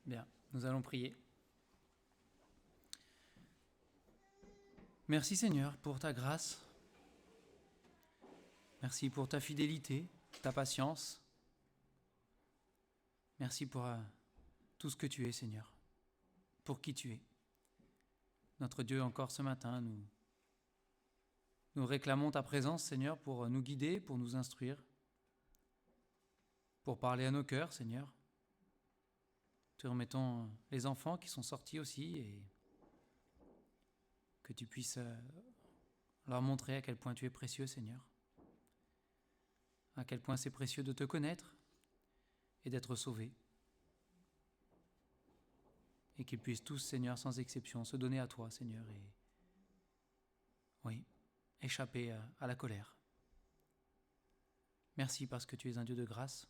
Bien, nous allons prier. Merci Seigneur pour ta grâce. Merci pour ta fidélité, ta patience. Merci pour tout ce que tu es, Seigneur, pour qui tu es. Notre Dieu, encore ce matin, nous réclamons ta présence, Seigneur, pour nous guider, pour nous instruire, pour parler à nos cœurs, Seigneur. Te remettons les enfants qui sont sortis aussi et que tu puisses leur montrer à quel point tu es précieux, Seigneur. À quel point c'est précieux de te connaître et d'être sauvés. Et qu'ils puissent tous, Seigneur, sans exception, se donner à toi, Seigneur, et échapper à la colère. Merci parce que tu es un Dieu de grâce.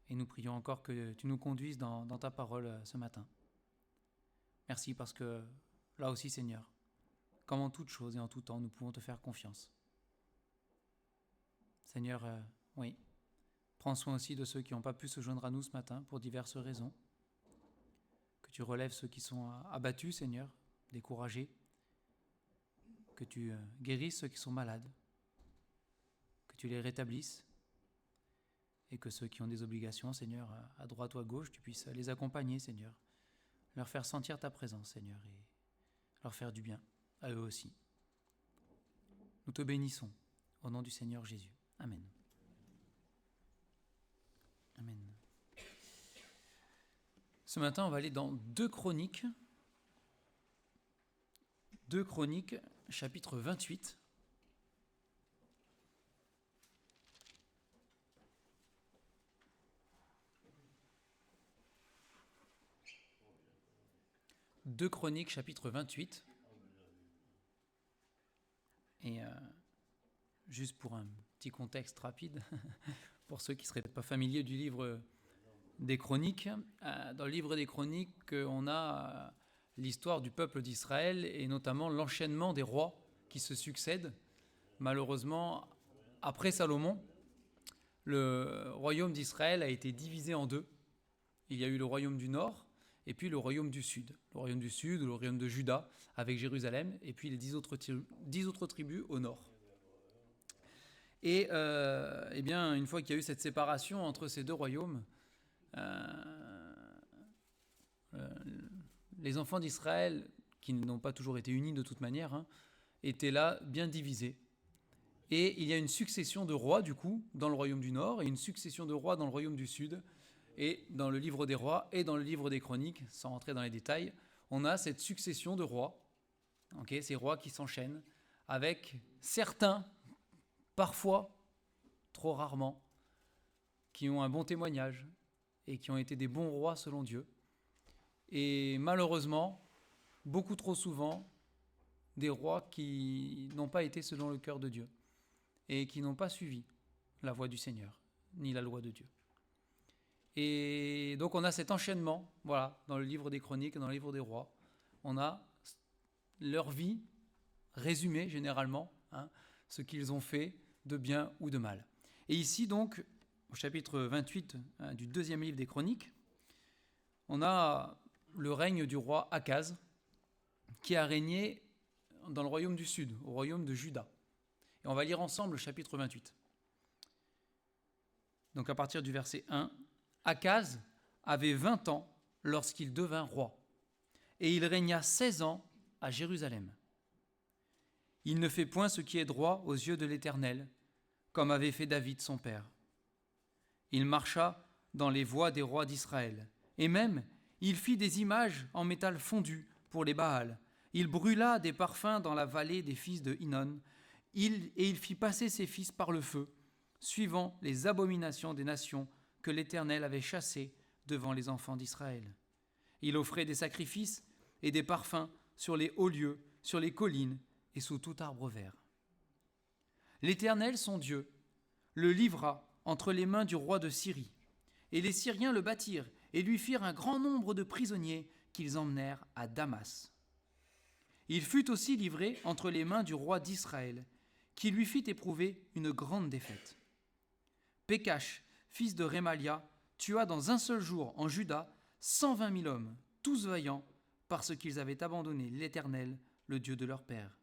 Et nous prions encore que tu nous conduises dans ta parole ce matin. Merci parce que, là aussi, Seigneur, comme en toute chose et en tout temps, nous pouvons te faire confiance. Seigneur, prends soin aussi de ceux qui n'ont pas pu se joindre à nous ce matin pour diverses raisons. Que tu relèves ceux qui sont abattus, Seigneur, découragés. Que tu guérisses ceux qui sont malades. Que tu les rétablisses. Et que ceux qui ont des obligations, Seigneur, à droite ou à gauche, tu puisses les accompagner, Seigneur. Leur faire sentir ta présence, Seigneur, et leur faire du bien, à eux aussi. Nous te bénissons, au nom du Seigneur Jésus. Amen. Amen. Ce matin, on va aller dans 2 Chroniques. 2 Chroniques, chapitre 28. Deux Chroniques, chapitre 28. Et juste pour un petit contexte rapide, pour ceux qui ne seraient pas familiers du livre des Chroniques, dans le livre des Chroniques, on a l'histoire du peuple d'Israël et notamment l'enchaînement des rois qui se succèdent. Malheureusement, après Salomon, le royaume d'Israël a été divisé en 2. Il y a eu le royaume du Nord et puis le royaume du Sud. Le royaume du Sud, le royaume de Juda avec Jérusalem et puis les 10 autres tribus au Nord. Et bien, une fois qu'il y a eu cette séparation entre ces 2 royaumes, les enfants d'Israël, qui n'ont pas toujours été unis de toute manière, étaient là bien divisés. Et il y a une succession de rois, du coup, dans le royaume du Nord, et une succession de rois dans le royaume du Sud. Et dans le livre des rois et dans le livre des Chroniques, sans rentrer dans les détails, on a cette succession de rois, ces rois qui s'enchaînent, avec certains, parfois, trop rarement, qui ont un bon témoignage et qui ont été des bons rois selon Dieu. Et malheureusement, beaucoup trop souvent, des rois qui n'ont pas été selon le cœur de Dieu et qui n'ont pas suivi la voie du Seigneur, ni la loi de Dieu. Et donc on a cet enchaînement, dans le livre des Chroniques, dans le livre des rois. On a leur vie résumée généralement, ce qu'ils ont fait de bien ou de mal. Et ici donc, au chapitre 28 du 2e livre des Chroniques, on a le règne du roi Akaz, qui a régné dans le royaume du Sud, au royaume de Juda. Et on va lire ensemble le chapitre 28. Donc à partir du verset 1, Akaz avait 20 ans lorsqu'il devint roi, et il régna 16 ans à Jérusalem. Il ne fait point ce qui est droit aux yeux de l'Éternel, comme avait fait David son père. Il marcha dans les voies des rois d'Israël, et même il fit des images en métal fondu pour les Baals. Il brûla des parfums dans la vallée des fils de Hinnom, et il fit passer ses fils par le feu, suivant les abominations des nations que l'Éternel avait chassées devant les enfants d'Israël. Il offrait des sacrifices et des parfums sur les hauts lieux, sur les collines et sous tout arbre vert. L'Éternel, son Dieu, le livra entre les mains du roi de Syrie, et les Syriens le battirent et lui firent un grand nombre de prisonniers qu'ils emmenèrent à Damas. Il fut aussi livré entre les mains du roi d'Israël, qui lui fit éprouver une grande défaite. Pécache, fils de Rémalia, tua dans un seul jour en Juda 120 000 hommes, tous vaillants, parce qu'ils avaient abandonné l'Éternel, le Dieu de leur père.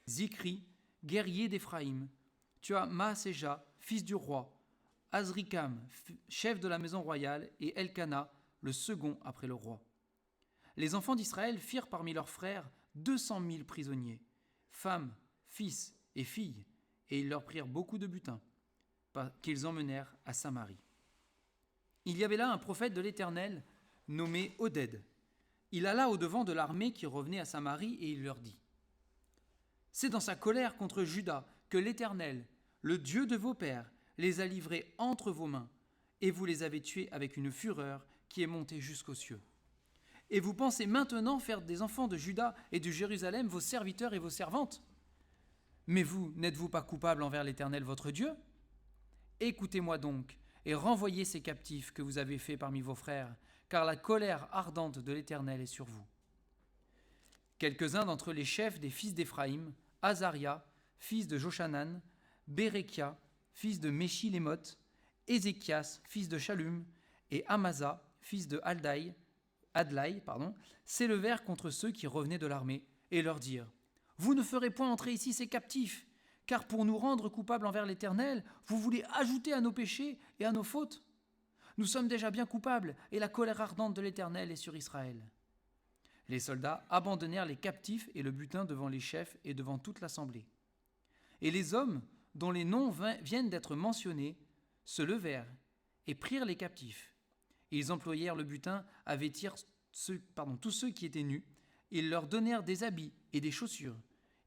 Zikri, guerrier d'Éphraïm, tua Maaséja, fils du roi, Azrikam, chef de la maison royale, et Elkana, le second après le roi. Les enfants d'Israël firent parmi leurs frères 200 000 prisonniers, femmes, fils et filles, et ils leur prirent beaucoup de butin, qu'ils emmenèrent à Samarie. Il y avait là un prophète de l'Éternel nommé Oded. Il alla au-devant de l'armée qui revenait à Samarie et il leur dit : C'est dans sa colère contre Juda que l'Éternel, le Dieu de vos pères, les a livrés entre vos mains, et vous les avez tués avec une fureur qui est montée jusqu'aux cieux. Et vous pensez maintenant faire des enfants de Juda et de Jérusalem vos serviteurs et vos servantes ? Mais vous, n'êtes-vous pas coupables envers l'Éternel votre Dieu ? Écoutez-moi donc, et renvoyez ces captifs que vous avez faits parmi vos frères, car la colère ardente de l'Éternel est sur vous. Quelques-uns d'entre les chefs des fils d'Éphraïm, Azaria, fils de Joshanan, Bérekia, fils de Méchilémoth, Ézéchias, fils de Shallum, et Amasa, fils de Adlaï, s'élevèrent contre ceux qui revenaient de l'armée, et leur dirent : Vous ne ferez point entrer ici ces captifs, car pour nous rendre coupables envers l'Éternel, vous voulez ajouter à nos péchés et à nos fautes. Nous sommes déjà bien coupables, et la colère ardente de l'Éternel est sur Israël. Les soldats abandonnèrent les captifs et le butin devant les chefs et devant toute l'assemblée. Et les hommes, dont les noms viennent d'être mentionnés, se levèrent et prirent les captifs. Ils employèrent le butin à vêtir tous ceux qui étaient nus. Ils leur donnèrent des habits et des chaussures.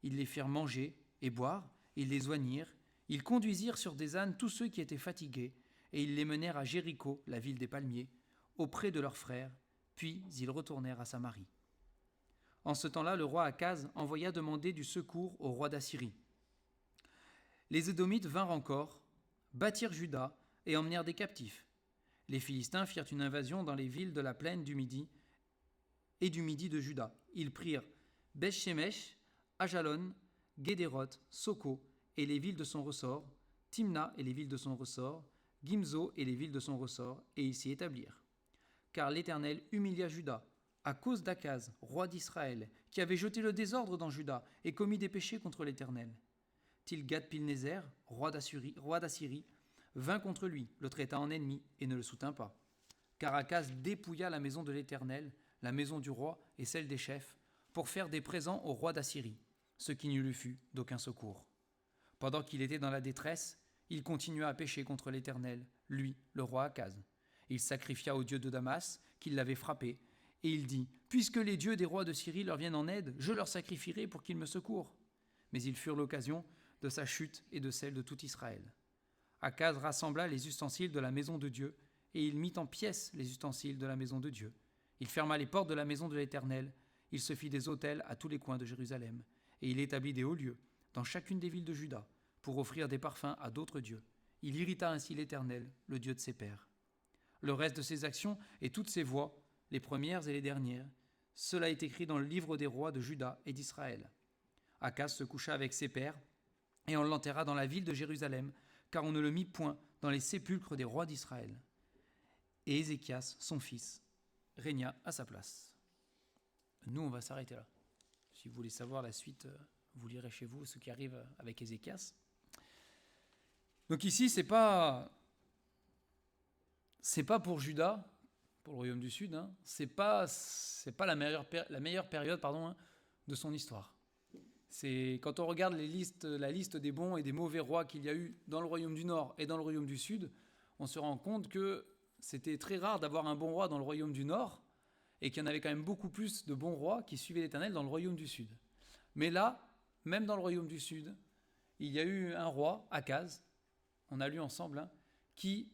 Ils les firent manger et boire. Ils les oignirent. Ils conduisirent sur des ânes tous ceux qui étaient fatigués. Et ils les menèrent à Jéricho, la ville des palmiers, auprès de leurs frères. Puis ils retournèrent à Samarie. En ce temps-là, le roi Akaz envoya demander du secours au roi d'Assyrie. Les Édomites vinrent encore, battirent Juda et emmenèrent des captifs. Les Philistins firent une invasion dans les villes de la plaine du Midi et du Midi de Juda. Ils prirent Beth-Shemesh, Ajalon, Guédéroth, Soko et les villes de son ressort, Timna et les villes de son ressort, Gimzo et les villes de son ressort, et ils s'y établirent. Car l'Éternel humilia Juda, à cause d'Akaz, roi d'Israël, qui avait jeté le désordre dans Juda et commis des péchés contre l'Éternel. Tilgat-Pilnézer, roi d'Assyrie, vint contre lui, le traita en ennemi et ne le soutint pas. Car Akaz dépouilla la maison de l'Éternel, la maison du roi et celle des chefs, pour faire des présents au roi d'Assyrie, ce qui ne lui fut d'aucun secours. Pendant qu'il était dans la détresse, il continua à pécher contre l'Éternel, lui, le roi Akaz. Il sacrifia au dieu de Damas, qui l'avait frappé, et il dit : Puisque les dieux des rois de Syrie leur viennent en aide, je leur sacrifierai pour qu'ils me secourent. Mais ils furent l'occasion de sa chute et de celle de tout Israël. Akaz rassembla les ustensiles de la maison de Dieu, et il mit en pièces les ustensiles de la maison de Dieu. Il ferma les portes de la maison de l'Éternel, il se fit des autels à tous les coins de Jérusalem, et il établit des hauts lieux dans chacune des villes de Juda, pour offrir des parfums à d'autres dieux. Il irrita ainsi l'Éternel, le Dieu de ses pères. Le reste de ses actions et toutes ses voies, les premières et les dernières, cela est écrit dans le livre des rois de Juda et d'Israël. Akaz se coucha avec ses pères, et on l'enterra dans la ville de Jérusalem, car on ne le mit point dans les sépulcres des rois d'Israël. Et Ézéchias, son fils, régna à sa place. Nous, on va s'arrêter là. Si vous voulez savoir la suite, vous lirez chez vous ce qui arrive avec Ézéchias. Donc ici, c'est pas pour Juda, pour le royaume du Sud, hein, c'est pas la meilleure période de son histoire. C'est quand on regarde la liste des bons et des mauvais rois qu'il y a eu dans le royaume du Nord et dans le royaume du Sud, on se rend compte que c'était très rare d'avoir un bon roi dans le royaume du Nord et qu'il y en avait quand même beaucoup plus de bons rois qui suivaient l'Éternel dans le royaume du Sud. Mais là, même dans le royaume du Sud, il y a eu un roi, Akaz, on a lu ensemble, qui,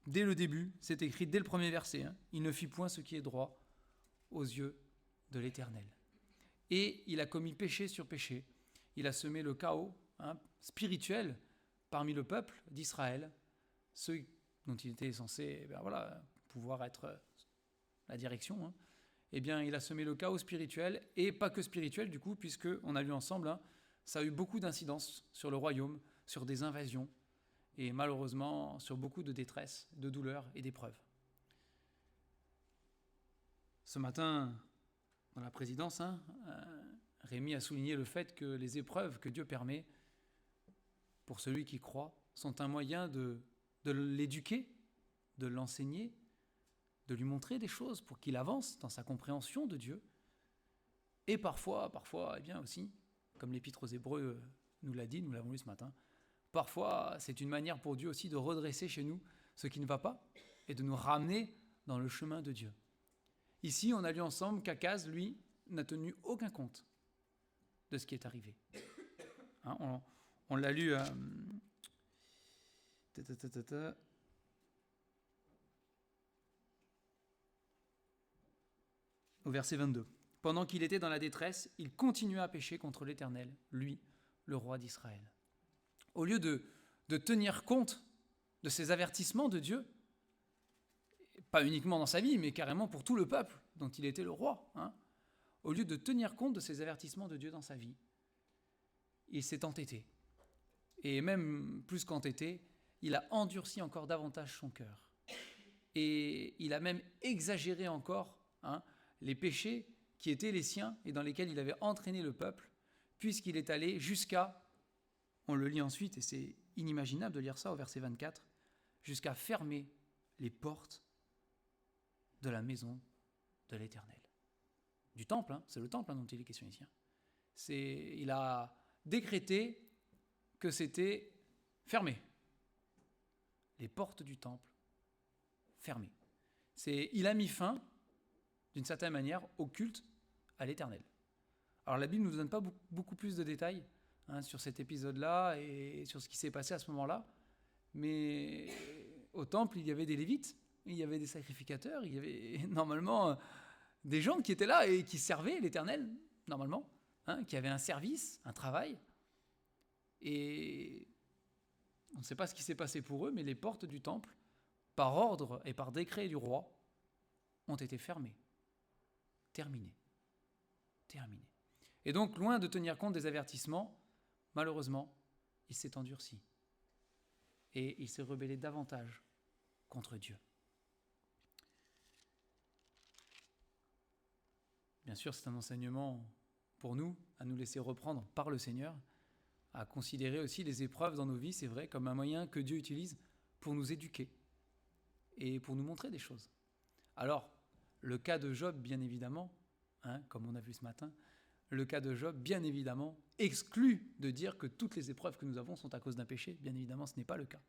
dès le début, c'est écrit dès le premier verset, il ne fit point ce qui est droit aux yeux de l'Éternel. Et il a commis péché sur péché. Il a semé le chaos spirituel parmi le peuple d'Israël, ceux dont il était censé pouvoir être la direction. Eh bien, il a semé le chaos spirituel, et pas que spirituel du coup, puisqu'on a lu ensemble, ça a eu beaucoup d'incidences sur le royaume, sur des invasions, et malheureusement sur beaucoup de détresse, de douleur et d'épreuves. Ce matin, dans la présidence, Rémi a souligné le fait que les épreuves que Dieu permet pour celui qui croit sont un moyen de l'éduquer, de l'enseigner, de lui montrer des choses pour qu'il avance dans sa compréhension de Dieu. Et parfois, eh bien aussi, comme l'Épître aux Hébreux nous l'a dit, nous l'avons lu ce matin, parfois c'est une manière pour Dieu aussi de redresser chez nous ce qui ne va pas et de nous ramener dans le chemin de Dieu. Ici, on a lu ensemble qu'Akaz, lui, n'a tenu aucun compte de ce qui est arrivé. On l'a lu au verset 22. Pendant qu'il était dans la détresse, il continua à pécher contre l'Éternel, lui, le roi d'Israël. Au lieu de tenir compte de ces avertissements de Dieu, pas uniquement dans sa vie, mais carrément pour tout le peuple dont il était le roi, au lieu de tenir compte de ces avertissements de Dieu dans sa vie, il s'est entêté. Et même plus qu'entêté, il a endurci encore davantage son cœur. Et il a même exagéré encore les péchés qui étaient les siens et dans lesquels il avait entraîné le peuple, puisqu'il est allé jusqu'à, on le lit ensuite, et c'est inimaginable de lire ça au verset 24, jusqu'à fermer les portes de la maison de l'Éternel. Du temple, c'est le temple dont il est question ici. Il a décrété que c'était fermé. Les portes du temple fermées. Il a mis fin, d'une certaine manière, au culte à l'Éternel. Alors la Bible ne nous donne pas beaucoup plus de détails sur cet épisode-là et sur ce qui s'est passé à ce moment-là, mais au temple, il y avait des Lévites, il y avait des sacrificateurs, il y avait normalement des gens qui étaient là et qui servaient l'Éternel, normalement, qui avaient un service, un travail. Et on ne sait pas ce qui s'est passé pour eux, mais les portes du temple, par ordre et par décret du roi, ont été fermées. Terminées. Et donc, loin de tenir compte des avertissements, malheureusement, il s'est endurci. Et il s'est rebellé davantage contre Dieu. Bien sûr, c'est un enseignement pour nous, à nous laisser reprendre par le Seigneur, à considérer aussi les épreuves dans nos vies, c'est vrai, comme un moyen que Dieu utilise pour nous éduquer et pour nous montrer des choses. Alors, le cas de Job, bien évidemment, comme on a vu ce matin, le cas de Job, bien évidemment, exclut de dire que toutes les épreuves que nous avons sont à cause d'un péché. Bien évidemment, ce n'est pas le cas.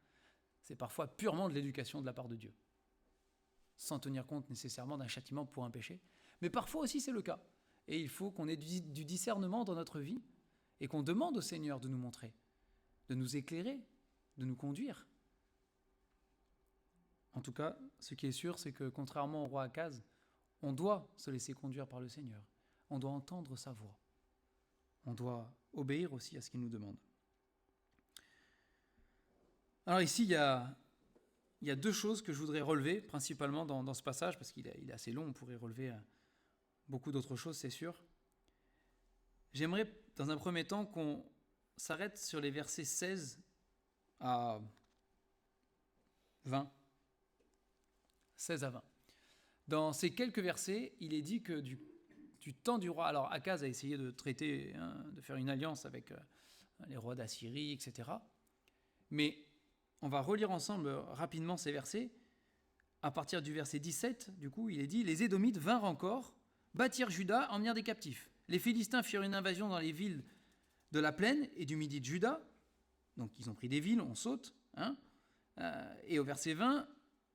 C'est parfois purement de l'éducation de la part de Dieu, sans tenir compte nécessairement d'un châtiment pour un péché. Mais parfois aussi, c'est le cas. Et il faut qu'on ait du discernement dans notre vie et qu'on demande au Seigneur de nous montrer, de nous éclairer, de nous conduire. En tout cas, ce qui est sûr, c'est que contrairement au roi Akaz, on doit se laisser conduire par le Seigneur. On doit entendre sa voix. On doit obéir aussi à ce qu'il nous demande. Alors ici, il y a deux choses que je voudrais relever, principalement dans ce passage, parce qu'il est assez long, on pourrait relever beaucoup d'autres choses, c'est sûr. J'aimerais, dans un premier temps, qu'on s'arrête sur les versets 16 à 20. 16 à 20. Dans ces quelques versets, il est dit que du temps du roi... Alors, Akaz a essayé de traiter, de faire une alliance avec les rois d'Assyrie, etc. Mais on va relire ensemble rapidement ces versets. À partir du verset 17, du coup, il est dit « Les Édomites vinrent encore, bâtirent Juda, emmenèrent des captifs. Les Philistins firent une invasion dans les villes de la plaine et du midi de Juda. » Donc, ils ont pris des villes, on saute. Et au verset 20,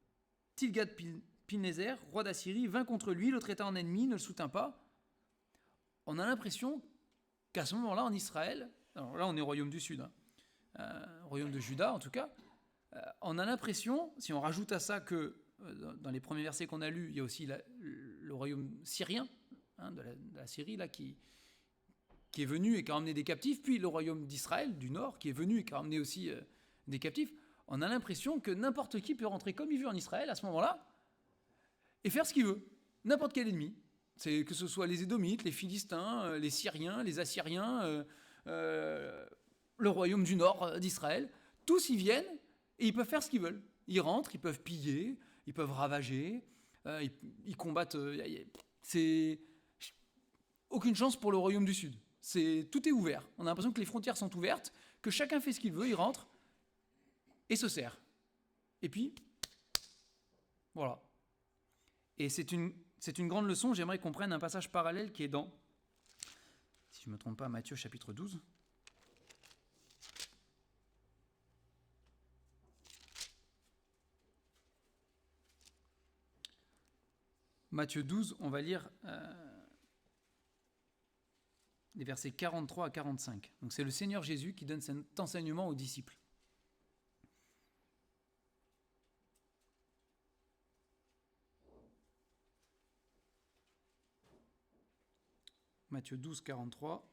« Tilgat-Pilnézer, roi d'Assyrie, vint contre lui, le traita en ennemi, ne le soutint pas. » On a l'impression qu'à ce moment-là, en Israël, alors là, on est au royaume du Sud, royaume de Juda en tout cas, on a l'impression, si on rajoute à ça que dans les premiers versets qu'on a lus, il y a aussi le royaume syrien, de la Syrie, là, qui est venu et qui a emmené des captifs, puis le royaume d'Israël, du nord, qui est venu et qui a emmené aussi des captifs. On a l'impression que n'importe qui peut rentrer comme il veut en Israël à ce moment-là et faire ce qu'il veut, n'importe quel ennemi. C'est que ce soit les Édomites, les Philistins, les Syriens, les Assyriens, le royaume du nord d'Israël, tous y viennent Et ils peuvent faire ce qu'ils veulent. Ils rentrent, ils peuvent piller, ils peuvent ravager, ils combattent. C'est aucune chance pour le royaume du Sud. Tout est ouvert. On a l'impression que les frontières sont ouvertes, que chacun fait ce qu'il veut, il rentre et se sert. Et puis, voilà. Et c'est une grande leçon. J'aimerais qu'on prenne un passage parallèle qui est dans, si je ne me trompe pas, Matthieu chapitre 12. Matthieu 12, on va lire les versets 43 à 45. Donc c'est le Seigneur Jésus qui donne cet enseignement aux disciples. Matthieu 12, 43.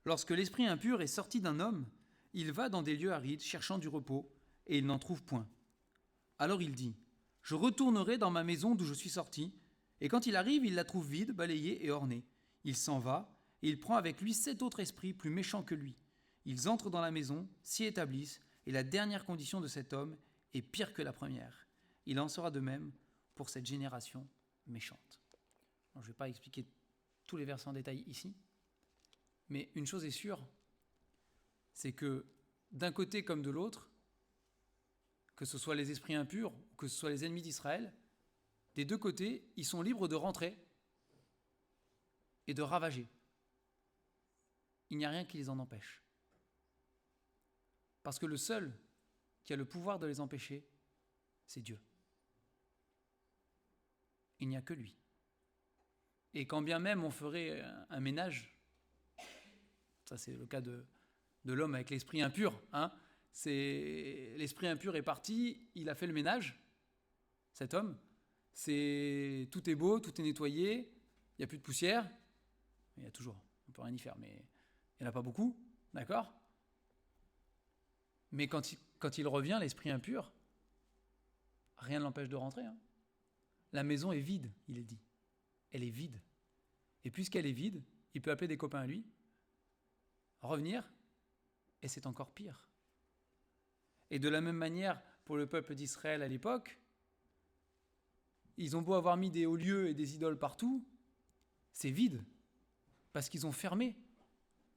Lorsque l'esprit impur est sorti d'un homme, il va dans des lieux arides cherchant du repos, et il n'en trouve point. Alors il dit, « Je retournerai dans ma maison d'où je suis sorti. » Et quand il arrive, il la trouve vide, balayée et ornée. Il s'en va, et il prend avec lui 7 autres esprits plus méchants que lui. Ils entrent dans la maison, s'y établissent, et la dernière condition de cet homme est pire que la première. Il en sera de même pour cette génération méchante. Alors, je ne vais pas expliquer tous les versets en détail ici, mais une chose est sûre, c'est que d'un côté comme de l'autre, que ce soit les esprits impurs ou que ce soit les ennemis d'Israël, des deux côtés, ils sont libres de rentrer et de ravager. Il n'y a rien qui les en empêche. Parce que le seul qui a le pouvoir de les empêcher, c'est Dieu. Il n'y a que lui. Et quand bien même on ferait un ménage, ça c'est le cas de l'homme avec l'esprit impur, l'esprit impur est parti, il a fait le ménage, cet homme, tout est beau, tout est nettoyé, il n'y a plus de poussière, il y a toujours, on ne peut rien y faire, mais il n'y en a pas beaucoup, d'accord ? Mais quand il revient, l'esprit impur, rien ne l'empêche de rentrer. La maison est vide, il est dit. Elle est vide. Et puisqu'elle est vide, il peut appeler des copains à lui, revenir, et c'est encore pire. Et de la même manière, pour le peuple d'Israël à l'époque, ils ont beau avoir mis des hauts lieux et des idoles partout, c'est vide, parce qu'ils ont fermé.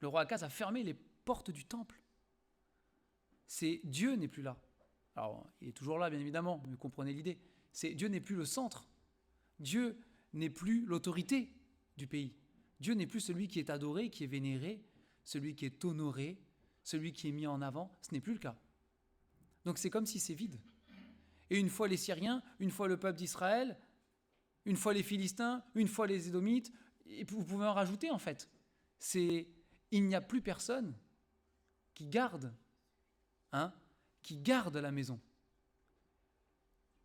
Le roi Akaz a fermé les portes du temple. Dieu n'est plus là. Alors, il est toujours là, bien évidemment, vous comprenez l'idée. Dieu n'est plus le centre. Dieu n'est plus l'autorité du pays. Dieu n'est plus celui qui est adoré, qui est vénéré, celui qui est honoré, celui qui est mis en avant. Ce n'est plus le cas. Donc c'est comme si c'est vide. Et une fois les Syriens, une fois le peuple d'Israël, une fois les Philistins, une fois les Édomites, et vous pouvez en rajouter en fait. Il n'y a plus personne qui garde la maison.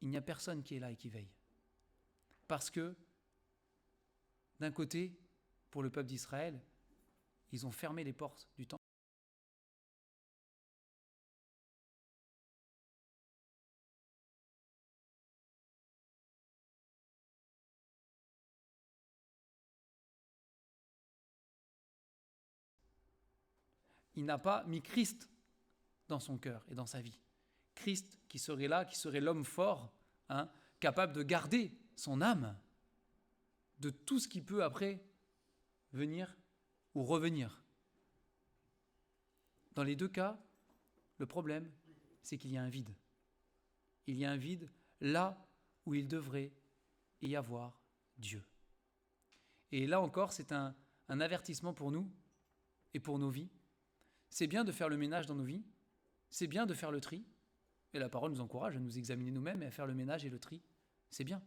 Il n'y a personne qui est là et qui veille. Parce que, d'un côté, pour le peuple d'Israël, ils ont fermé les portes du temple. Il n'a pas mis Christ dans son cœur et dans sa vie. Christ qui serait là, qui serait l'homme fort, capable de garder son âme de tout ce qui peut après venir ou revenir. Dans les deux cas, le problème, c'est qu'il y a un vide. Il y a un vide là où il devrait y avoir Dieu. Et là encore, c'est un avertissement pour nous et pour nos vies. C'est bien de faire le ménage dans nos vies, c'est bien de faire le tri, et la parole nous encourage à nous examiner nous-mêmes et à faire le ménage et le tri, c'est bien.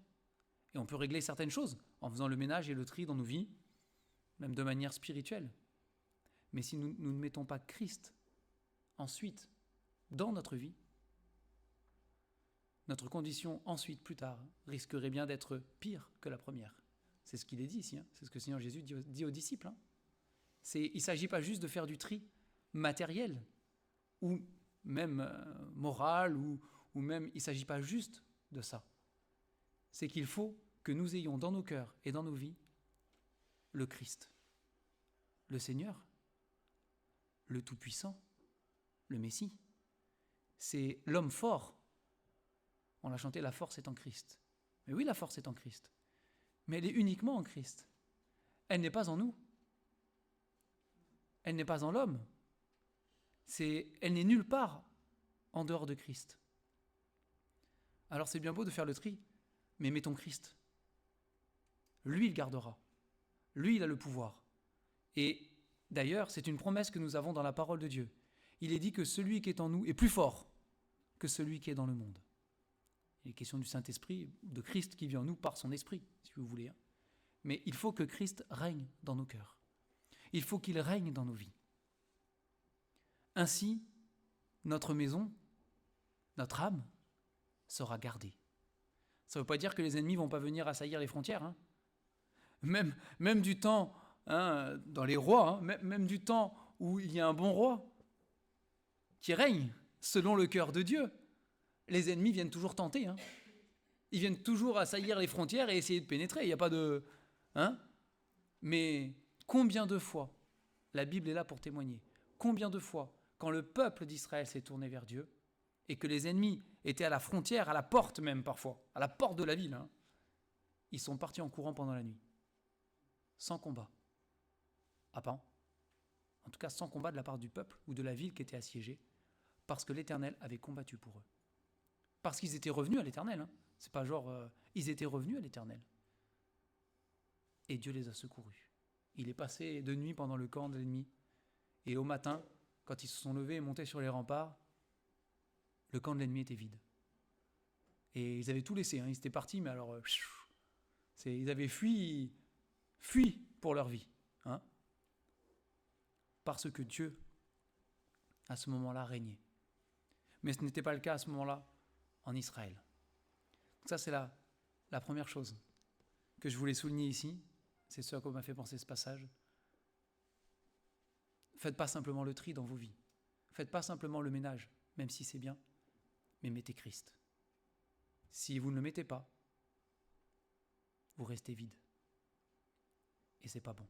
Et on peut régler certaines choses en faisant le ménage et le tri dans nos vies, même de manière spirituelle. Mais si nous ne mettons pas Christ ensuite dans notre vie, notre condition ensuite, plus tard, risquerait bien d'être pire que la première. C'est ce qu'il est dit ici, c'est ce que le Seigneur Jésus dit aux disciples. Il ne s'agit pas juste de faire du tri matériel ou même moral ou même, il ne s'agit pas juste de ça. C'est qu'il faut que nous ayons dans nos cœurs et dans nos vies le Christ, le Seigneur, le Tout-Puissant, le Messie, c'est l'homme fort. On l'a chanté, la force est en Christ. Mais oui, la force est en Christ. Mais elle est uniquement en Christ. Elle n'est pas en nous. Elle n'est pas en l'homme. Elle n'est nulle part en dehors de Christ. Alors c'est bien beau de faire le tri, mais mettons Christ. Lui, il gardera. Lui, il a le pouvoir. Et d'ailleurs, c'est une promesse que nous avons dans la parole de Dieu. Il est dit que celui qui est en nous est plus fort que celui qui est dans le monde. Il est question du Saint-Esprit, de Christ qui vit en nous par son esprit, si vous voulez. Mais il faut que Christ règne dans nos cœurs. Il faut qu'il règne dans nos vies. Ainsi, notre maison, notre âme, sera gardée. Ça ne veut pas dire que les ennemis ne vont pas venir assaillir les frontières. Hein. Même du temps, dans les rois, même du temps où il y a un bon roi qui règne selon le cœur de Dieu, les ennemis viennent toujours tenter. Hein. Ils viennent toujours assaillir les frontières et essayer de pénétrer. Il n'y a pas de... Mais combien de fois, la Bible est là pour témoigner, combien de fois, quand le peuple d'Israël s'est tourné vers Dieu, et que les ennemis étaient à la frontière, à la porte même parfois, à la porte de la ville, ils sont partis en courant pendant la nuit, sans combat. Ah pas, en tout cas sans combat de la part du peuple ou de la ville qui était assiégée, parce que l'Éternel avait combattu pour eux. Parce qu'ils étaient revenus à l'Éternel. C'est pas genre, ils étaient revenus à l'Éternel. Et Dieu les a secourus. Il est passé de nuit pendant le camp de l'ennemi. Et au matin, quand ils se sont levés et montés sur les remparts, le camp de l'ennemi était vide. Et ils avaient tout laissé. Ils étaient partis, mais alors... ils avaient fui pour leur vie. Parce que Dieu, à ce moment-là, régnait. Mais ce n'était pas le cas à ce moment-là en Israël. Donc ça, c'est la première chose que je voulais souligner ici. C'est ce à quoi m'a fait penser ce passage. Faites pas simplement le tri dans vos vies. Faites pas simplement le ménage, même si c'est bien, mais mettez Christ. Si vous ne le mettez pas, vous restez vide. Et c'est pas bon.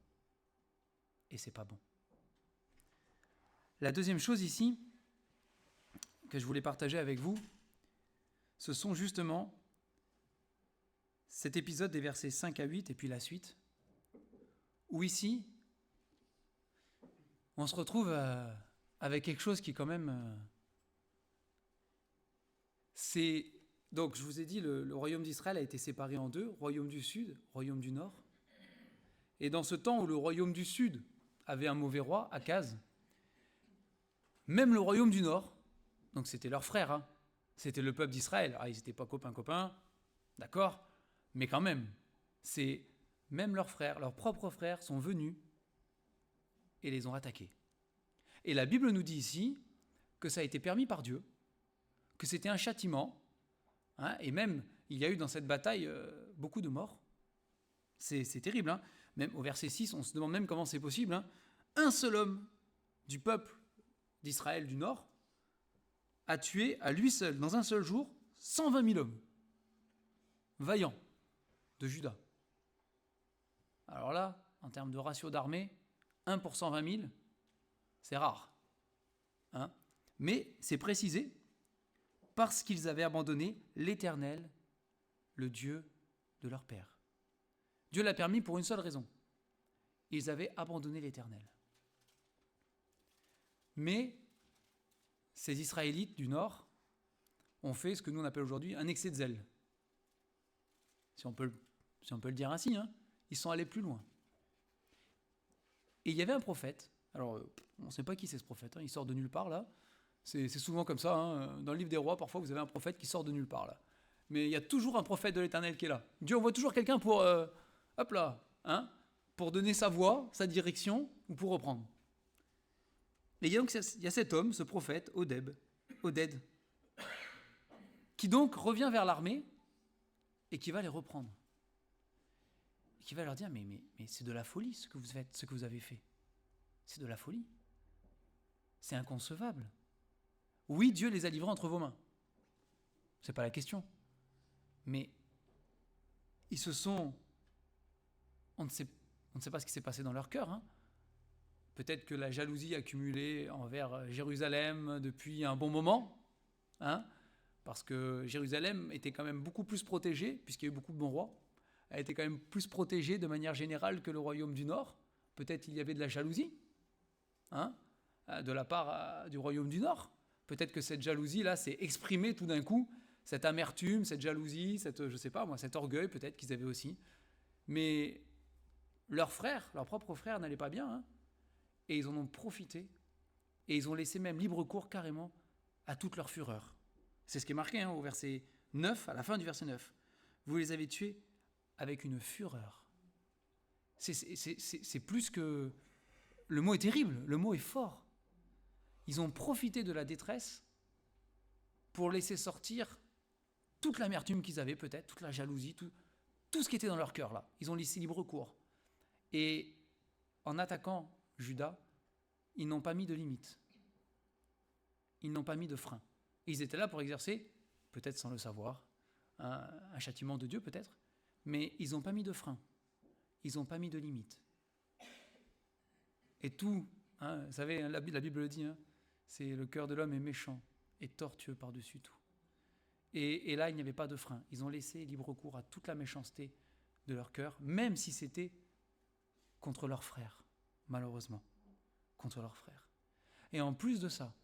Et c'est pas bon. La deuxième chose ici, que je voulais partager avec vous, ce sont justement cet épisode des versets 5 à 8 et puis la suite, où ici, on se retrouve avec quelque chose qui quand même... Donc je vous ai dit, le royaume d'Israël a été séparé en deux, royaume du sud, royaume du nord. Et dans ce temps où le royaume du sud avait un mauvais roi, Akaz, même le royaume du nord, donc c'était leurs frères, c'était le peuple d'Israël. Ils n'étaient pas copains, d'accord, mais quand même, même leurs frères, leurs propres frères sont venus et les ont attaqués. Et la Bible nous dit ici que ça a été permis par Dieu, que c'était un châtiment, et même il y a eu dans cette bataille beaucoup de morts. C'est terrible, Même au verset 6, on se demande même comment c'est possible. Un seul homme du peuple d'Israël du Nord a tué à lui seul, dans un seul jour, 120 000 hommes vaillants de Juda. Alors là, en termes de ratio d'armée, 1 pour 120 000, c'est rare. Mais c'est précisé parce qu'ils avaient abandonné l'Éternel, le Dieu de leur père. Dieu l'a permis pour une seule raison. Ils avaient abandonné l'Éternel. Mais ces Israélites du Nord ont fait ce que nous on appelle aujourd'hui un excès de zèle. Si on peut le dire ainsi, ils sont allés plus loin. Et il y avait un prophète, alors on ne sait pas qui c'est ce prophète, il sort de nulle part là, c'est souvent comme ça, dans le livre des rois, parfois vous avez un prophète qui sort de nulle part là. Mais il y a toujours un prophète de l'Éternel qui est là. Dieu envoie toujours quelqu'un pour, pour donner sa voix, sa direction, ou pour reprendre. Et il y a cet homme, ce prophète, Oded, qui donc revient vers l'armée et qui va les reprendre. Et qui va leur dire, mais c'est de la folie ce que vous avez fait. C'est de la folie. C'est inconcevable. Oui, Dieu les a livrés entre vos mains. C'est pas la question. Mais ils se sont... On ne sait pas ce qui s'est passé dans leur cœur. Peut-être que la jalousie accumulée envers Jérusalem depuis un bon moment, hein, parce que Jérusalem était quand même beaucoup plus protégée, puisqu'il y a eu beaucoup de bons rois. Elle était quand même plus protégée de manière générale que le royaume du Nord. Peut-être il y avait de la jalousie, hein, de la part du royaume du Nord. Peut-être que cette jalousie-là s'est exprimée tout d'un coup, cette amertume, cette jalousie, je sais pas moi, cet orgueil peut-être qu'ils avaient aussi. Mais leurs frères, leurs propres frères n'allaient pas bien, hein, et ils en ont profité, et ils ont laissé même libre cours carrément à toute leur fureur. C'est ce qui est marqué, hein, au verset 9, à la fin du verset 9. Vous les avez tués avec une fureur. C'est plus que... Le mot est terrible, le mot est fort. Ils ont profité de la détresse pour laisser sortir toute l'amertume qu'ils avaient peut-être, toute la jalousie, tout ce qui était dans leur cœur là. Ils ont laissé libre cours. Et en attaquant Juda, ils n'ont pas mis de limite. Ils n'ont pas mis de frein. Ils étaient là pour exercer, peut-être sans le savoir, un châtiment de Dieu peut-être, mais ils n'ont pas mis de frein. Ils n'ont pas mis de limite. Et tout, hein, vous savez, la Bible le dit, hein, c'est le cœur de l'homme est méchant et tortueux par-dessus tout. Et là, il n'y avait pas de frein. Ils ont laissé libre cours à toute la méchanceté de leur cœur, même si c'était contre leurs frères, malheureusement, contre leurs frères. Et en plus de ça,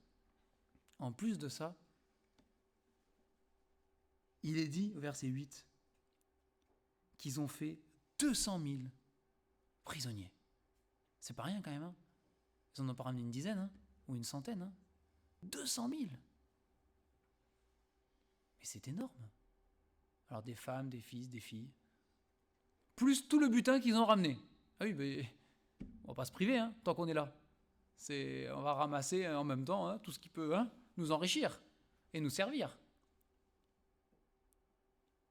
il est dit au verset 8 qu'ils ont fait 200 000 prisonniers. C'est pas rien quand même, hein. Ils en ont pas ramené une dizaine, hein, ou une centaine, hein. 200 000. Mais c'est énorme. Alors des femmes, des fils, des filles, plus tout le butin qu'ils ont ramené. Ah oui, mais on va pas se priver, hein, tant qu'on est là. On va ramasser en même temps, hein, tout ce qui peut, hein, nous enrichir et nous servir.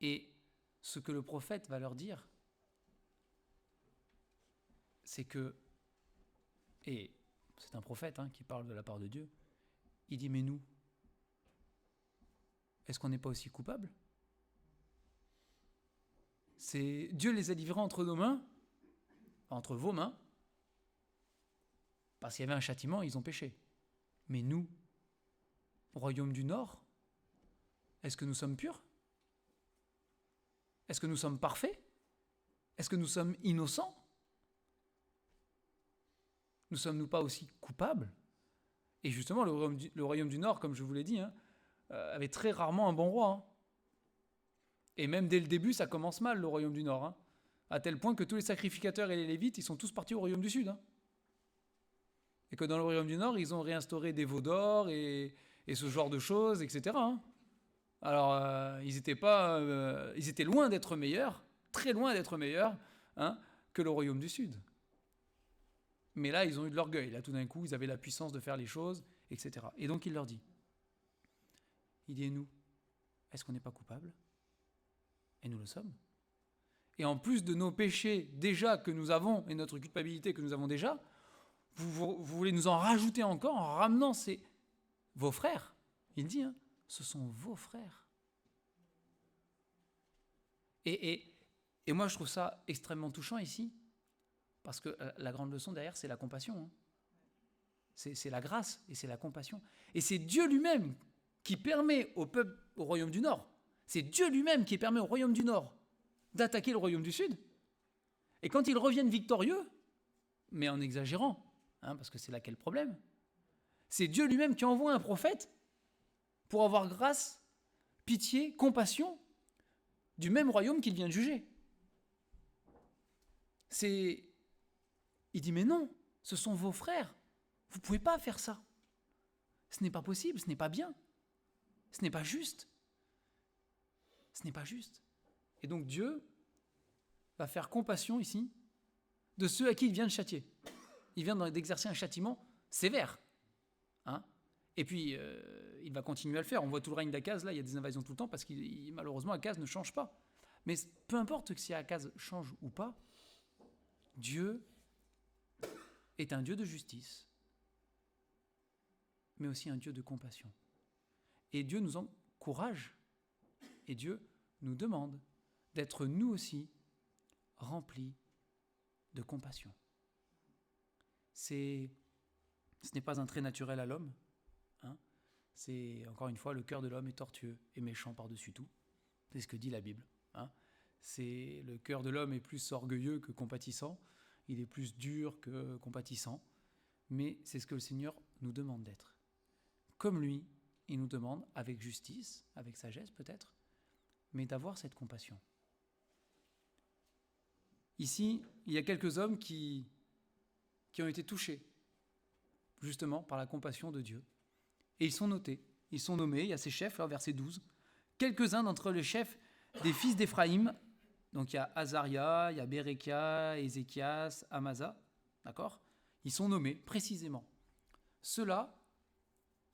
Et ce que le prophète va leur dire, c'est que, et c'est un prophète, hein, qui parle de la part de Dieu, il dit, mais nous, est-ce qu'on n'est pas aussi coupables ? Dieu les a livrés entre nos mains, entre vos mains, parce qu'il y avait un châtiment, ils ont péché. Mais nous, au royaume du Nord, est-ce que nous sommes purs ? Est-ce que nous sommes parfaits ? Est-ce que nous sommes innocents ? Ne sommes-nous pas aussi coupables ? Et justement, le royaume du Nord, comme je vous l'ai dit, hein, avait très rarement un bon roi. Hein. Et même dès le début, ça commence mal, le royaume du Nord. Hein, à tel point que tous les sacrificateurs et les Lévites, ils sont tous partis au royaume du Sud. Hein. Et que dans le royaume du Nord, ils ont réinstauré des veaux d'or et ce genre de choses, etc. Hein. Alors, ils étaient loin d'être meilleurs, très loin d'être meilleurs, hein, que le royaume du Sud. Mais là, ils ont eu de l'orgueil. Là, tout d'un coup, ils avaient la puissance de faire les choses, etc. Et donc, il leur dit, et nous, est-ce qu'on n'est pas coupables ? Et nous le sommes. Et en plus de nos péchés déjà que nous avons, et notre culpabilité que nous avons déjà, vous voulez nous en rajouter encore en ramenant vos frères. Il dit, hein, ce sont vos frères. Et moi, je trouve ça extrêmement touchant ici, parce que la grande leçon derrière, c'est la compassion. Hein. C'est la grâce et c'est la compassion. Et c'est Dieu lui-même qui permet au peuple, au royaume du Nord, c'est Dieu lui-même qui permet au royaume du Nord d'attaquer le royaume du Sud. Et quand ils reviennent victorieux, mais en exagérant, hein, parce que c'est là qu'est le problème, c'est Dieu lui-même qui envoie un prophète pour avoir grâce, pitié, compassion du même royaume qu'il vient de juger. Il dit, mais non, ce sont vos frères. Vous ne pouvez pas faire ça. Ce n'est pas possible, ce n'est pas bien. Ce n'est pas juste. Ce n'est pas juste. Et donc Dieu va faire compassion ici de ceux à qui il vient de châtier. Il vient d'exercer un châtiment sévère. Hein ? Et puis, il va continuer à le faire. On voit tout le règne d'Akaz, là, il y a des invasions tout le temps, parce que malheureusement, Akaz ne change pas. Mais peu importe si Akaz change ou pas, Dieu est un Dieu de justice, mais aussi un Dieu de compassion. Et Dieu nous encourage, et Dieu nous demande d'être nous aussi remplis de compassion. Ce n'est pas un trait naturel à l'homme, hein, C'est, encore une fois, le cœur de l'homme est tortueux et méchant par-dessus tout. C'est ce que dit la Bible. C'est le cœur de l'homme est plus orgueilleux que compatissant. Il est plus dur que compatissant. Mais c'est ce que le Seigneur nous demande d'être. Comme lui, il nous demande, avec justice, avec sagesse peut-être, mais d'avoir cette compassion. Ici, il y a quelques hommes qui ont été touchés, justement, par la compassion de Dieu. Et ils sont notés, ils sont nommés, il y a ces chefs, là, verset 12. Quelques-uns d'entre les chefs des fils d'Éphraïm, donc il y a Azaria, il y a Bérékia, Ézéchias, Amasa, d'accord ? Ils sont nommés précisément. Ceux-là,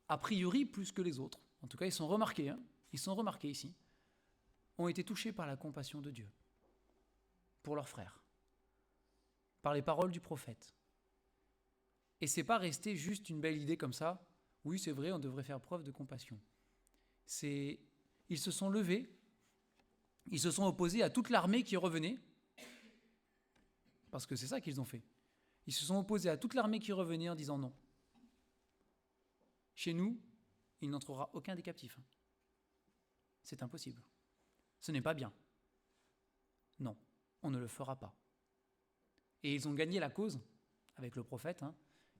a priori plus que les autres, en tout cas ils sont remarqués ici, ont été touchés par la compassion de Dieu pour leurs frères, par les paroles du prophète. Et c'est pas resté juste une belle idée comme ça, oui c'est vrai, on devrait faire preuve de compassion. Ils se sont levés, ils se sont opposés à toute l'armée qui revenait, parce que c'est ça qu'ils ont fait. Ils se sont opposés à toute l'armée qui revenait en disant non. Chez nous, il n'entrera aucun des captifs. C'est impossible. Ce n'est pas bien. Non, on ne le fera pas. Et ils ont gagné la cause avec le prophète.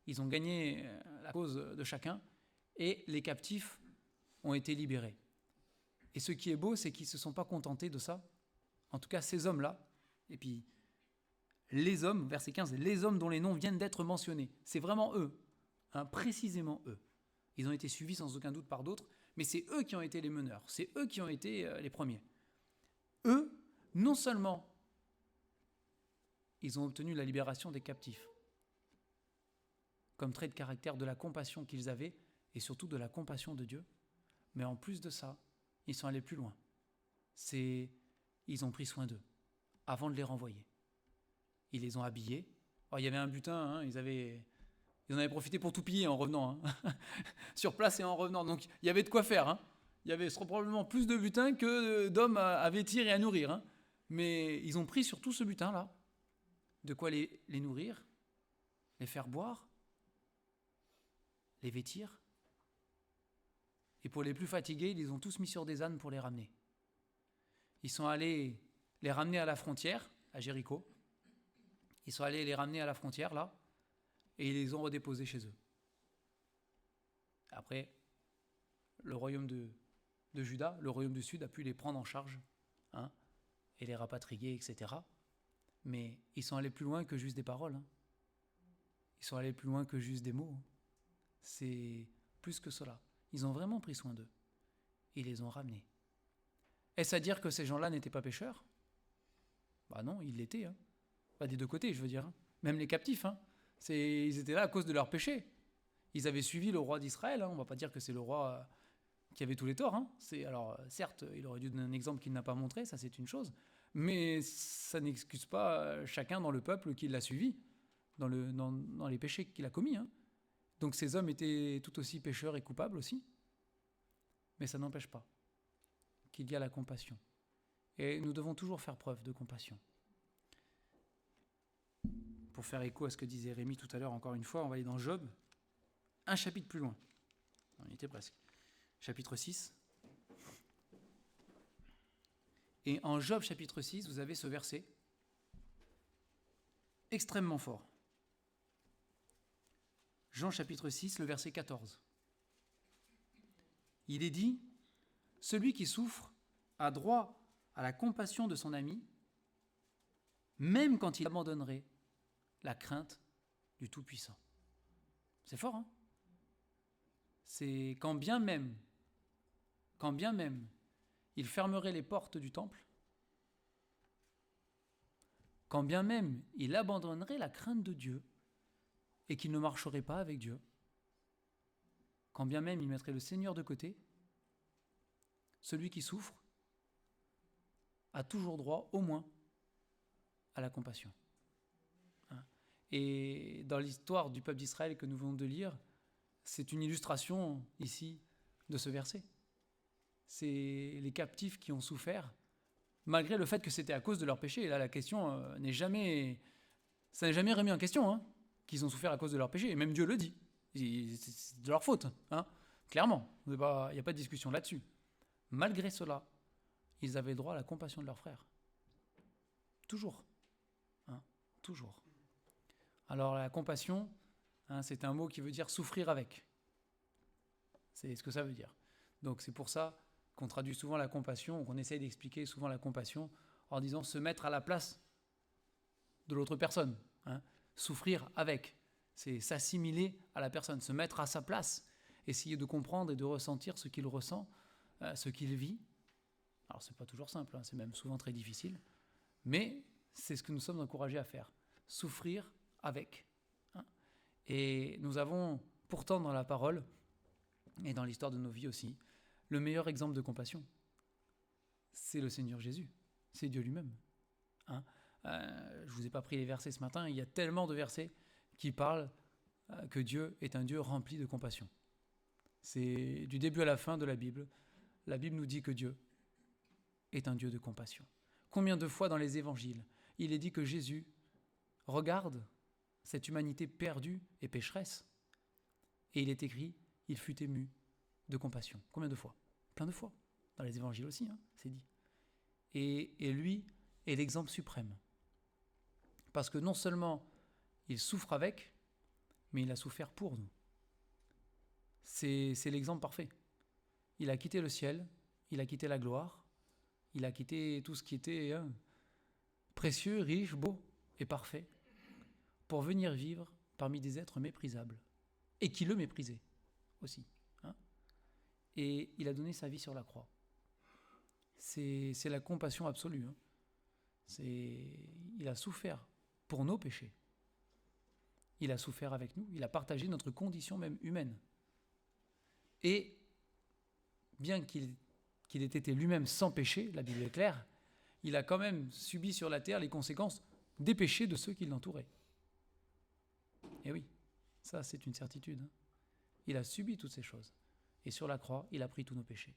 Ils ont gagné la cause de chacun et les captifs ont été libérés. Et ce qui est beau, c'est qu'ils ne se sont pas contentés de ça. En tout cas, ces hommes-là, et puis les hommes, verset 15, les hommes dont les noms viennent d'être mentionnés. C'est vraiment eux, précisément eux. Ils ont été suivis sans aucun doute par d'autres, mais c'est eux qui ont été les meneurs, c'est eux qui ont été les premiers. Eux, non seulement, ils ont obtenu la libération des captifs, comme trait de caractère de la compassion qu'ils avaient, et surtout de la compassion de Dieu, mais en plus de ça, ils sont allés plus loin. Ils ont pris soin d'eux, avant de les renvoyer. Ils les ont habillés. Alors, il y avait un butin, ils en avaient profité pour tout piller en revenant, sur place et en revenant. Donc il y avait de quoi faire. Il y avait probablement plus de butin que d'hommes à vêtir et à nourrir. Mais ils ont pris sur tout ce butin-là, de quoi les nourrir, les faire boire, les vêtir. Et pour les plus fatigués, ils les ont tous mis sur des ânes pour les ramener. Ils sont allés les ramener à la frontière, à Jéricho. Ils sont allés les ramener à la frontière, là, et ils les ont redéposés chez eux. Après, le royaume de Juda, le royaume du Sud, a pu les prendre en charge, et les rapatrier, etc. Mais ils sont allés plus loin que juste des paroles. Ils sont allés plus loin que juste des mots. C'est plus que cela. Ils ont vraiment pris soin d'eux. Ils les ont ramenés. Est-ce à dire que ces gens-là n'étaient pas pécheurs ? Bah non, ils l'étaient. Des deux côtés, je veux dire. Même les captifs. Ils étaient là à cause de leur péché. Ils avaient suivi le roi d'Israël. On ne va pas dire que c'est le roi qui avait tous les torts. Alors, certes, il aurait dû donner un exemple qu'il n'a pas montré, ça c'est une chose. Mais ça n'excuse pas chacun dans le peuple qui l'a suivi, dans les péchés qu'il a commis. Donc ces hommes étaient tout aussi pécheurs et coupables aussi. Mais ça n'empêche pas qu'il y a la compassion. Et nous devons toujours faire preuve de compassion. Pour faire écho à ce que disait Rémi tout à l'heure, encore une fois, on va aller dans Job, un chapitre plus loin. On y était presque. Chapitre 6. Et en Job chapitre 6, vous avez ce verset extrêmement fort. Jean chapitre 6, le verset 14. Il est dit, « Celui qui souffre a droit à la compassion de son ami, même quand il abandonnerait la crainte du Tout-Puissant. » C'est fort, C'est quand bien même, il fermerait les portes du temple, quand bien même il abandonnerait la crainte de Dieu et qu'il ne marcherait pas avec Dieu, quand bien même il mettrait le Seigneur de côté, celui qui souffre a toujours droit au moins à la compassion. Et dans l'histoire du peuple d'Israël que nous venons de lire, c'est une illustration ici de ce verset. C'est les captifs qui ont souffert, malgré le fait que c'était à cause de leur péché. Et là, la question ça n'est jamais remis en question, qu'ils ont souffert à cause de leur péché. Et même Dieu le dit. C'est de leur faute. Clairement, il n'y a pas de discussion là-dessus. Malgré cela, ils avaient droit à la compassion de leurs frères. Toujours. Hein, toujours. Alors la compassion, c'est un mot qui veut dire souffrir avec. C'est ce que ça veut dire. Donc c'est pour ça qu'on traduit souvent la compassion, qu'on essaye d'expliquer souvent la compassion en disant se mettre à la place de l'autre personne. Souffrir avec, c'est s'assimiler à la personne, se mettre à sa place, essayer de comprendre et de ressentir ce qu'il ressent, ce qu'il vit. Alors c'est pas toujours simple, c'est même souvent très difficile, mais c'est ce que nous sommes encouragés à faire, souffrir avec. Et nous avons pourtant dans la parole, et dans l'histoire de nos vies aussi, le meilleur exemple de compassion. C'est le Seigneur Jésus, c'est Dieu lui-même. Je ne vous ai pas pris les versets ce matin, il y a tellement de versets qui parlent que Dieu est un Dieu rempli de compassion. C'est du début à la fin de la Bible nous dit que Dieu est un Dieu de compassion. Combien de fois dans les évangiles, il est dit que Jésus regarde cette humanité perdue et pécheresse, et il est écrit, il fut ému de compassion. Combien de fois? Plein de fois. Dans les évangiles aussi, c'est dit. Et lui est l'exemple suprême. Parce que non seulement il souffre avec, mais il a souffert pour nous. C'est l'exemple parfait. Il a quitté le ciel, il a quitté la gloire, il a quitté tout ce qui était précieux, riche, beau et parfait, pour venir vivre parmi des êtres méprisables, et qui le méprisaient aussi. Et il a donné sa vie sur la croix. C'est la compassion absolue. Il a souffert pour nos péchés. Il a souffert avec nous, il a partagé notre condition même humaine. Et bien qu'il ait été lui-même sans péché, la Bible est claire, il a quand même subi sur la terre les conséquences des péchés de ceux qui l'entouraient. Et oui, ça c'est une certitude. Il a subi toutes ces choses. Et sur la croix, il a pris tous nos péchés.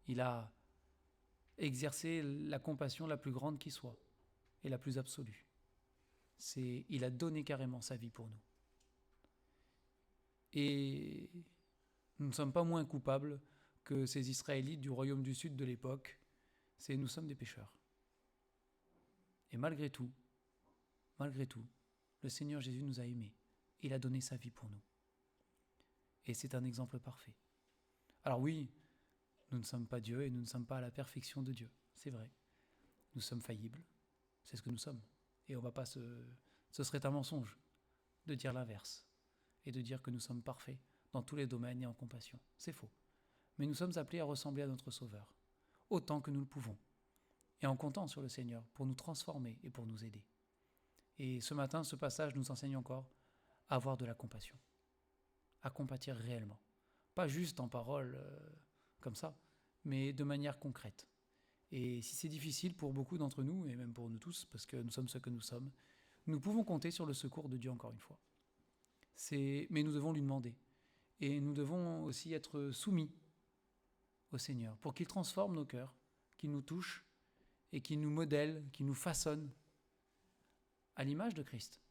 Il a exercé la compassion la plus grande qui soit et la plus absolue. Il a donné carrément sa vie pour nous. Et nous ne sommes pas moins coupables que ces Israélites du royaume du Sud de l'époque. Nous sommes des pécheurs. Et malgré tout, le Seigneur Jésus nous a aimés. Il a donné sa vie pour nous. Et c'est un exemple parfait. Alors oui, nous ne sommes pas Dieu et nous ne sommes pas à la perfection de Dieu, c'est vrai. Nous sommes faillibles, c'est ce que nous sommes. Et ce serait un mensonge de dire l'inverse et de dire que nous sommes parfaits dans tous les domaines et en compassion. C'est faux. Mais nous sommes appelés à ressembler à notre Sauveur, autant que nous le pouvons, et en comptant sur le Seigneur pour nous transformer et pour nous aider. Et ce matin, ce passage nous enseigne encore à avoir de la compassion, à compatir réellement. Pas juste en parole comme ça, mais de manière concrète. Et si c'est difficile pour beaucoup d'entre nous, et même pour nous tous, parce que nous sommes ce que nous sommes, nous pouvons compter sur le secours de Dieu encore une fois. Mais nous devons lui demander. Et nous devons aussi être soumis au Seigneur pour qu'il transforme nos cœurs, qu'il nous touche et qu'il nous modèle, qu'il nous façonne à l'image de Christ,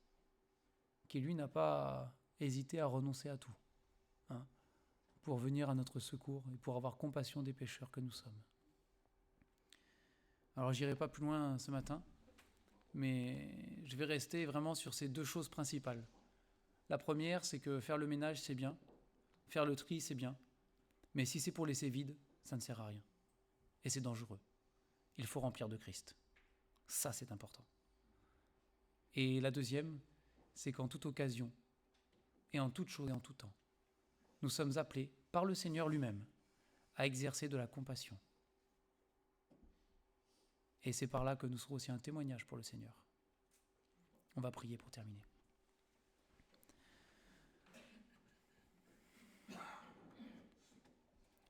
qui lui n'a pas hésité à renoncer à tout, pour venir à notre secours et pour avoir compassion des pécheurs que nous sommes. Alors j'irai pas plus loin ce matin, mais je vais rester vraiment sur ces deux choses principales. La première, c'est que faire le ménage, c'est bien, faire le tri, c'est bien, mais si c'est pour laisser vide, ça ne sert à rien. Et c'est dangereux. Il faut remplir de Christ. Ça, c'est important. Et la deuxième, c'est qu'en toute occasion, et en toute chose et en tout temps, nous sommes appelés par le Seigneur lui-même à exercer de la compassion. Et c'est par là que nous serons aussi un témoignage pour le Seigneur. On va prier pour terminer.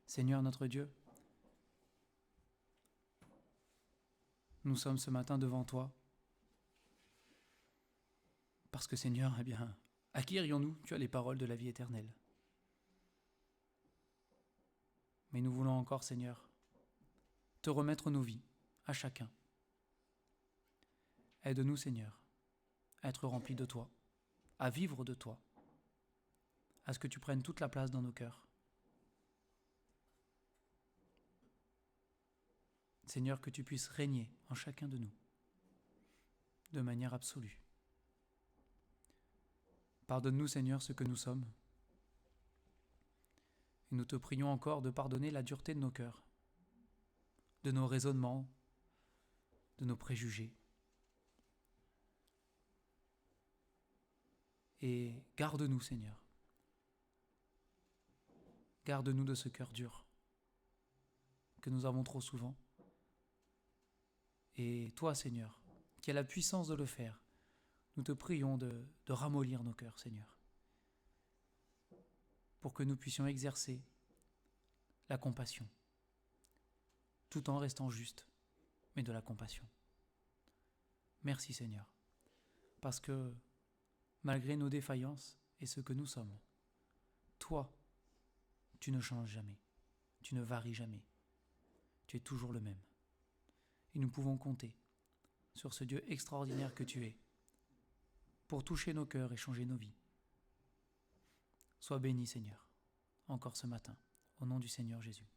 Seigneur notre Dieu, nous sommes ce matin devant toi parce que Seigneur, à qui irions-nous? Tu as les paroles de la vie éternelle. Mais nous voulons encore, Seigneur, te remettre nos vies, à chacun. Aide-nous, Seigneur, à être remplis de toi, à vivre de toi, à ce que tu prennes toute la place dans nos cœurs. Seigneur, que tu puisses régner en chacun de nous, de manière absolue. Pardonne-nous, Seigneur, ce que nous sommes. Et nous te prions encore de pardonner la dureté de nos cœurs, de nos raisonnements, de nos préjugés. Et garde-nous, Seigneur. Garde-nous de ce cœur dur que nous avons trop souvent. Et toi, Seigneur, qui as la puissance de le faire, nous te prions de ramollir nos cœurs, Seigneur, pour que nous puissions exercer la compassion, tout en restant justes, mais de la compassion. Merci, Seigneur, parce que malgré nos défaillances et ce que nous sommes, toi, tu ne changes jamais, tu ne varies jamais, tu es toujours le même. Et nous pouvons compter sur ce Dieu extraordinaire que tu es pour toucher nos cœurs et changer nos vies. Sois béni, Seigneur, encore ce matin, au nom du Seigneur Jésus.